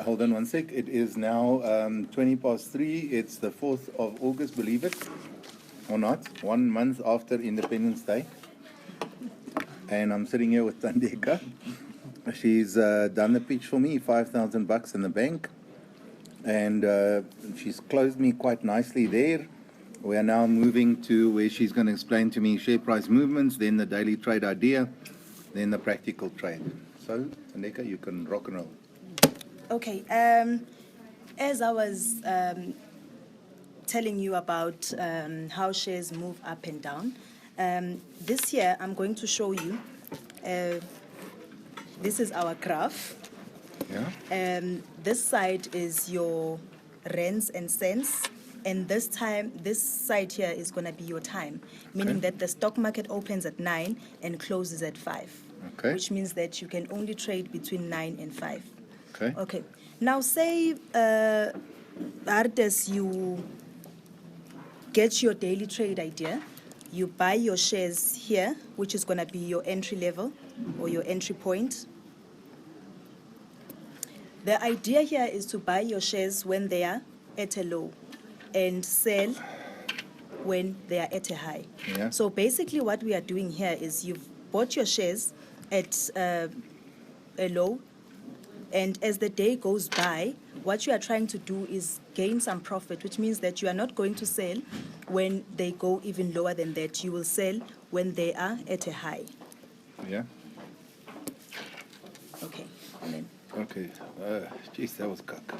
Hold on one sec. It is now 20 past 3. It's the 4th of August, believe it or not. 1 month after Independence Day. And I'm sitting here with Tandeka. She's done the pitch for me, $5,000 in the bank. And she's closed me quite nicely there. We are now moving to where she's going to explain to me share price movements, then the daily trade idea, then the practical trade. So, Tandeka, you can rock and roll. Okay, as I was telling you about how shares move up and down, this year I'm going to show you, this is our graph. Yeah. This side is your rands and cents, and this side here is going to be your time, meaning that the stock market opens at 9 and closes at 5, which means that you can only trade between 9 and 5. Okay. Now, say, Hardus, you get your daily trade idea. You buy your shares here, which is going to be your entry level or your entry point. The idea here is to buy your shares when they are at a low and sell when they are at a high. Yeah. So basically what we are doing here is you've bought your shares at a low, and as the day goes by, what you are trying to do is gain some profit, which means that you are not going to sell when they go even lower than that. You will sell when they are at a high. Yeah. Okay. Amen. Okay. Jeez, that was cuck.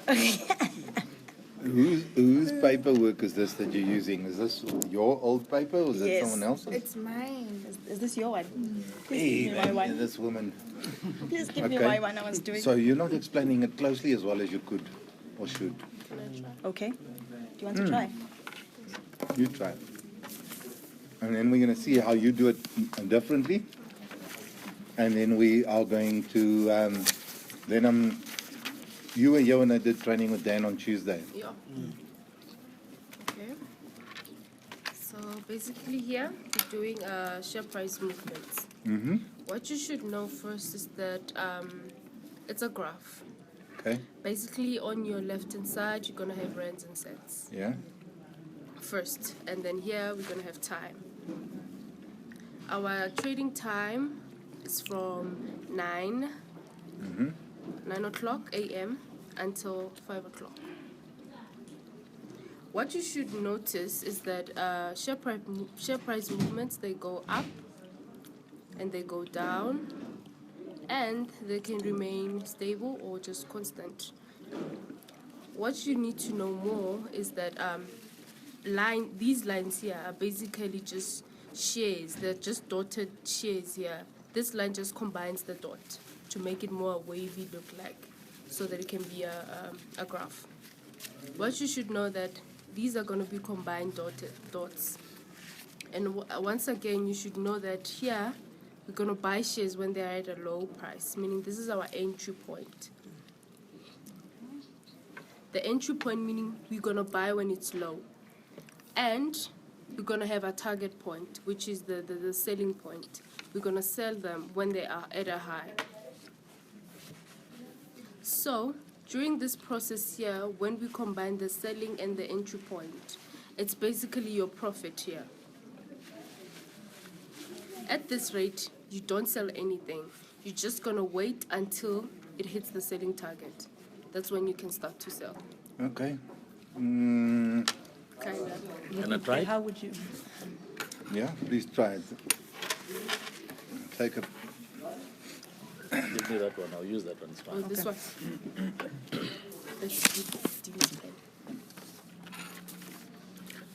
Whose paperwork is this that you're using? Is this your old paper or is it someone else's? It's mine. Is this your one? Hey, give me my one. this woman. Please give me my one I was doing. So you're not explaining it closely as well as you could or should. Okay. Do you want to try? You try. And then we're going to see how you do it differently. And then we are going to, you and Johanna did training with Dan on Tuesday. Yeah. Okay. So basically here, we're doing share price movements. Mm-hmm. What you should know first is that it's a graph. Okay. Basically, on your left-hand side, you're going to have rands and cents. Yeah. First. And then here, we're going to have time. Our trading time is from 9 o'clock a.m. until 5 o'clock. What you should notice is that share price movements, they go up and they go down, and they can remain stable or just constant. What you need to know more is that these lines here are basically just shares. They're just dotted shares here. This line just combines the dot to make it more wavy look like, so that it can be a graph. What you should know that these are going to be combined dots. And once again, you should know that here, we're going to buy shares when they're at a low price, meaning this is our entry point. The entry point meaning we're going to buy when it's low. And we're going to have a target point, which is the selling point. We're going to sell them when they are at a high. So, during this process here, when we combine the selling and the entry point, it's basically your profit here. At this rate, you don't sell anything. You're just going to wait until it hits the selling target. That's when you can start to sell. Okay. Kind of. Can I try? How would you? Yeah, please try it. Take a... Give me that one. I'll use that one. It's fine. Oh, this one. Let's do this pen.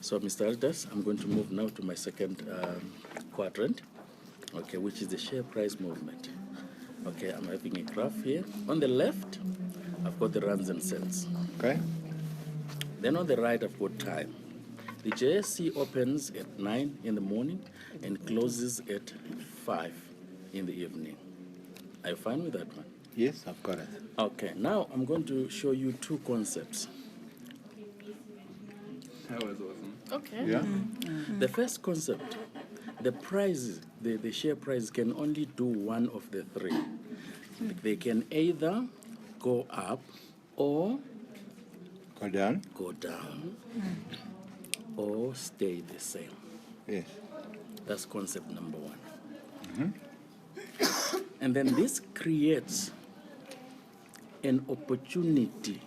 So, Mr. Hardus, I'm going to move now to my second quadrant, okay, which is the share price movement. Okay, I'm having a graph here. On the left, I've got the rands and cents. Okay. Then on the right, I've got time. The JSC opens at 9 in the morning and closes at 5 in the evening. Are you fine with that one? Yes, I've got it. Okay, now I'm going to show you two concepts. That was awesome. Okay. Yeah? The first concept, the price, the share price can only do one of the three. They can either go up or Go down. go down, or stay the same. Yes. That's concept number one. And then this creates an opportunity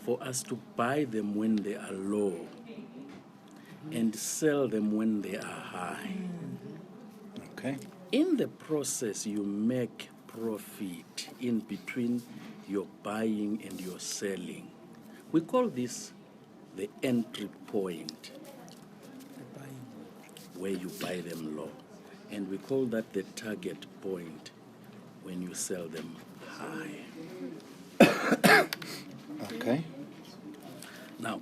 for us to buy them when they are low and sell them when they are high. Okay. In the process, you make profit in between your buying and your selling. We call this the entry point, where you buy them low. And we call that the target point when you sell them high. Okay. Now,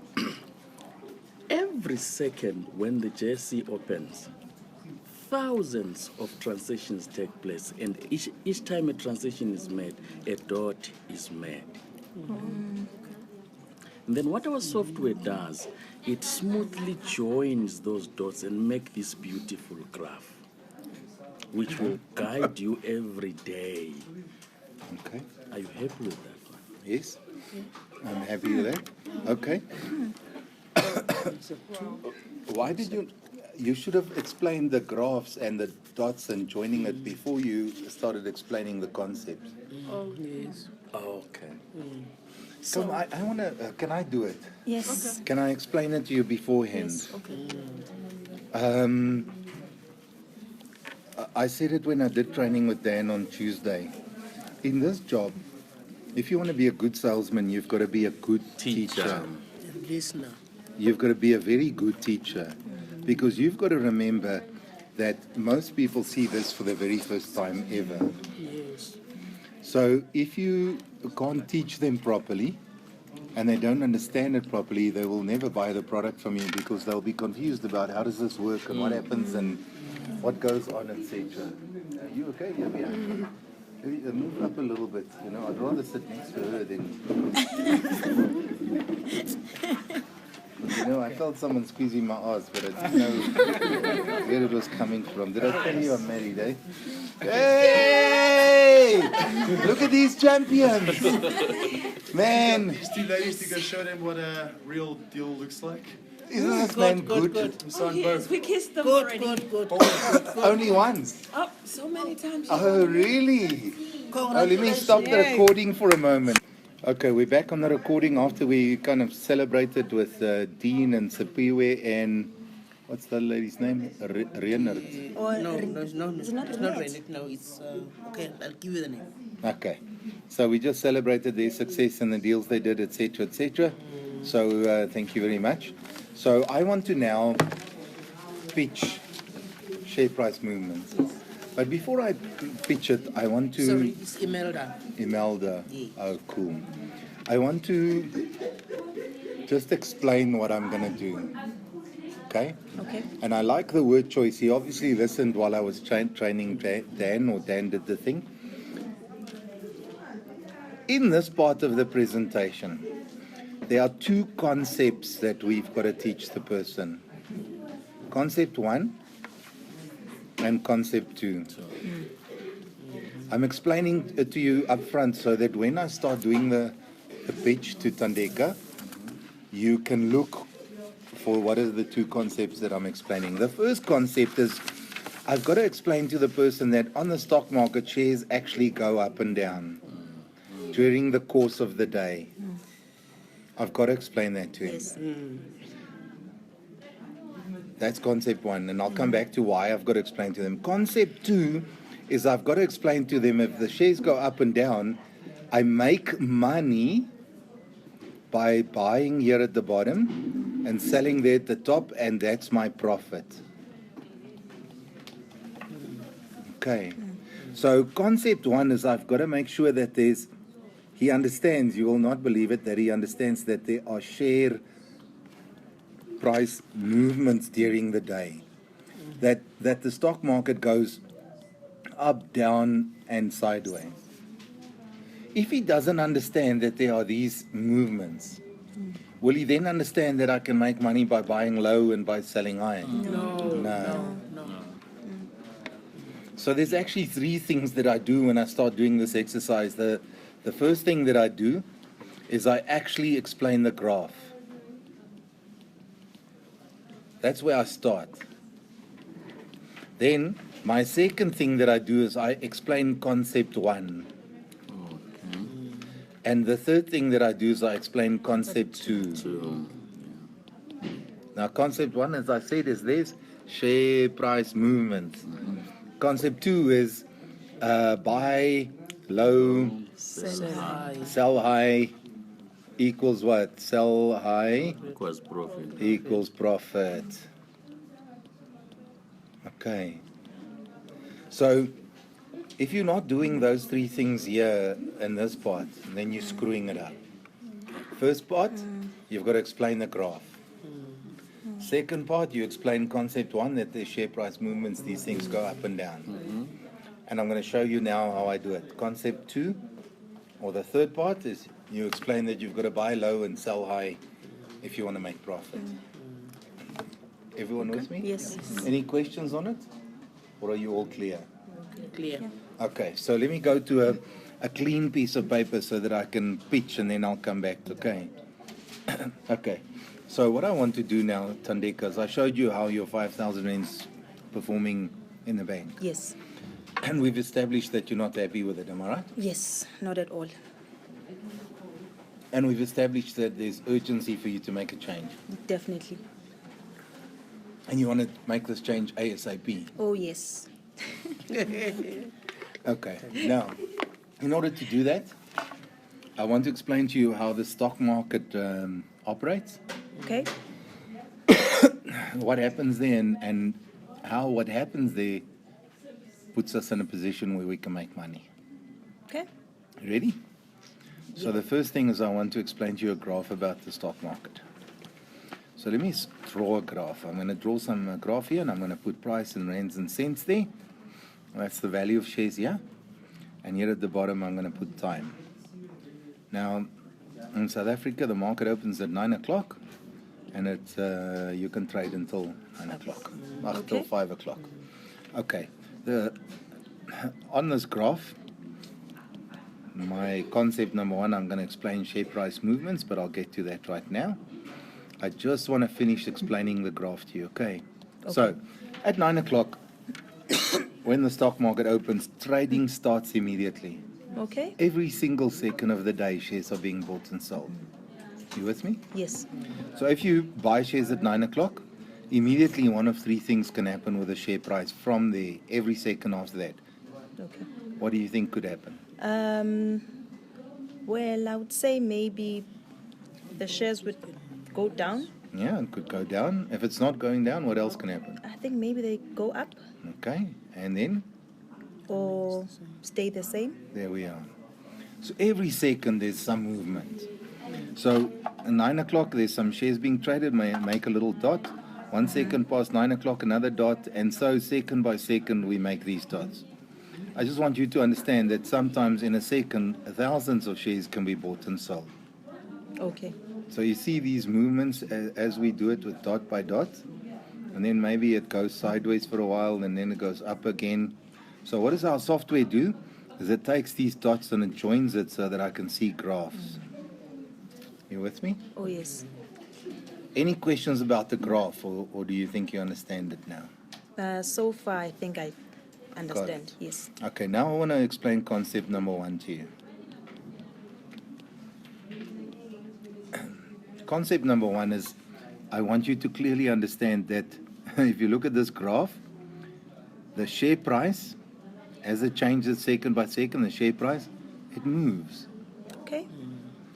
every second when the JSE opens, thousands of transactions take place, and each time a transaction is made, a dot is made. And then what our software does, it smoothly joins those dots and make this beautiful graph, which will guide you every day. Okay. Are you happy with that one? Yes. I'm happy with that. Okay. Why did you should have explained the graphs and the dots and joining it before you started explaining the concepts. Oh, yes. Okay. So I want to, can I do it? Yes. Can I explain it to you beforehand? Yes. Okay. I said it when I did training with Dan on Tuesday. In this job, if you want to be a good salesman, you've got to be a good teacher. Listener. You've got to be a very good teacher, because you've got to remember that most people see this for the very first time ever. Yes. So if you can't teach them properly and they don't understand it properly, they will never buy the product from you, because they'll be confused about how does this work and what happens and what goes on, etc. Are you okay? Yeah. Move up a little bit. You know, I'd rather sit next to her than. You know, I felt someone squeezing my ass, but I didn't know where it was coming from. Did I tell you I'm married, eh? Hey! Look at these champions! Man! These two ladies to go show them what a real deal looks like. Isn't this man good? We signed both. We kissed them Good, already. good. Only once? Oh, so many times. Oh, really? Oh, let me stop the recording for a moment. Okay, we're back on the recording after we kind of celebrated with Dean and Sapiwe and what's the lady's name? Reinert. No, it's not Renit. No, it's okay. I'll give you the name. Okay, so we just celebrated their success and the deals they did, etc., etc. So thank you very much. So I want to now pitch share price movements. But before I pitch it, I want to... Sorry, it's Imelda. Imelda. Yeah. Oh, cool. I want to just explain what I'm going to do. Okay? Okay. And I like the word choice. He obviously listened while I was training Dan, or Dan did the thing. In this part of the presentation, there are two concepts that we've got to teach the person. Concept 1 and concept 2. I'm explaining it to you up front so that when I start doing the pitch to Tandeka, you can look for what are the two concepts that I'm explaining. The first concept is I've got to explain to the person that on the stock market, shares actually go up and down during the course of the day. I've got to explain that to him. Yes. That's concept 1, and I'll come back to why I've got to explain to them. Concept 2 is I've got to explain to them if the shares go up and down, I make money by buying here at the bottom and selling there at the top, and that's my profit. Okay. So concept 1 is I've got to make sure that he understands, you will not believe it, that he understands that there are share price movements during the day. That the stock market goes up, down, and sideways. If he doesn't understand that there are these movements, will he then understand that I can make money by buying low and by selling high? No. So there's actually 3 things that I do when I start doing this exercise. The first thing that I do is I actually explain the graph. That's where I start. Then, my second thing that I do is I explain concept 1. And the third thing that I do is I explain concept 2. Now, concept 1, as I said, is this share price movement. Concept 2 is buy low, sell high equals what? Sell high equals profit. Okay. So, if you're not doing those 3 things here in this part, then you're screwing it up. First part, you've got to explain the graph. Second part, you explain concept 1, that the share price movements, these things go up and down. And I'm going to show you now how I do it. Concept 2, or the third part, is you explain that you've got to buy low and sell high if you want to make profit. Everyone with me? Yes. Any questions on it? Or are you all clear? Clear. Okay, so let me go to a clean piece of paper so that I can pitch and then I'll come back, okay? Okay, so what I want to do now, Tandeka, is I showed you how your 5,000 is performing in the bank. Yes. And we've established that you're not happy with it, am I right? Yes, not at all. And we've established that there's urgency for you to make a change. Definitely. And you want to make this change ASAP. Oh, yes. Okay, now, in order to do that, I want to explain to you how the stock market operates, Okay. what happens there, and how what happens there puts us in a position where we can make money. Okay. Ready? So the first thing is I want to explain to you a graph about the stock market. So let me draw a graph. I'm going to draw some graph here, and I'm going to put price in rands and cents there. That's the value of shares here. And here at the bottom, I'm going to put time. Now, in South Africa, the market opens at 9 o'clock, and you can trade until 9 o'clock, until 5 o'clock. Okay. On this graph, my concept number 1, I'm going to explain share price movements, but I'll get to that right now. I just want to finish explaining the graph to you, okay? So, at 9 o'clock, when the stock market opens, trading starts immediately. Okay. Every single second of the day, shares are being bought and sold. You with me? Yes. So if you buy shares at 9 o'clock, immediately one of 3 things can happen with the share price from there, every second after that. Okay. What do you think could happen? Well, I would say maybe the shares would go down. Yeah, it could go down. If it's not going down, what else can happen? I think maybe they go up Okay, and then or stay the same. there we are. So every second there's some movement. So at 9 o'clock there's some shares being traded, make a little dot. 1 second past 9 o'clock, another dot, and so second by second we make these dots. I just want you to understand that sometimes in a second, thousands of shares can be bought and sold. Okay. So you see these movements as we do it with dot by dot, and then maybe it goes sideways for a while, and then it goes up again. So what does our software do? Is it takes these dots and it joins it so that I can see graphs. You with me? Oh, yes. Any questions about the graph, or do you think you understand it now? So far, I think I understand. it. Yes. Okay, now I want to explain concept number 1 to you. Concept number 1 is, I want you to clearly understand that if you look at this graph, the share price, as it changes second by second, the share price, it moves. Okay.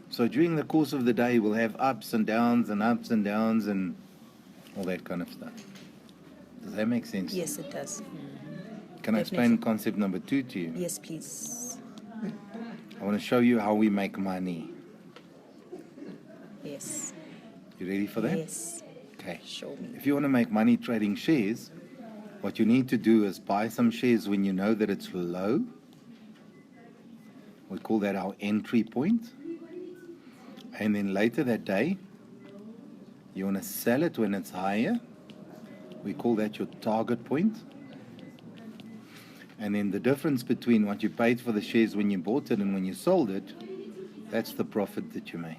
So during the course of the day, we'll have ups and downs and all that kind of stuff. Does that make sense? Yes, it does. Can I explain concept number 2 to you? Yes, please. I want to show you how we make money. Yes. You ready for that? Yes. Okay. Show me. If you want to make money trading shares, what you need to do is buy some shares when you know that it's low. We call that our entry point. And then later that day, you want to sell it when it's higher. We call that your target point. And then the difference between what you paid for the shares when you bought it and when you sold it, That's the profit that you make.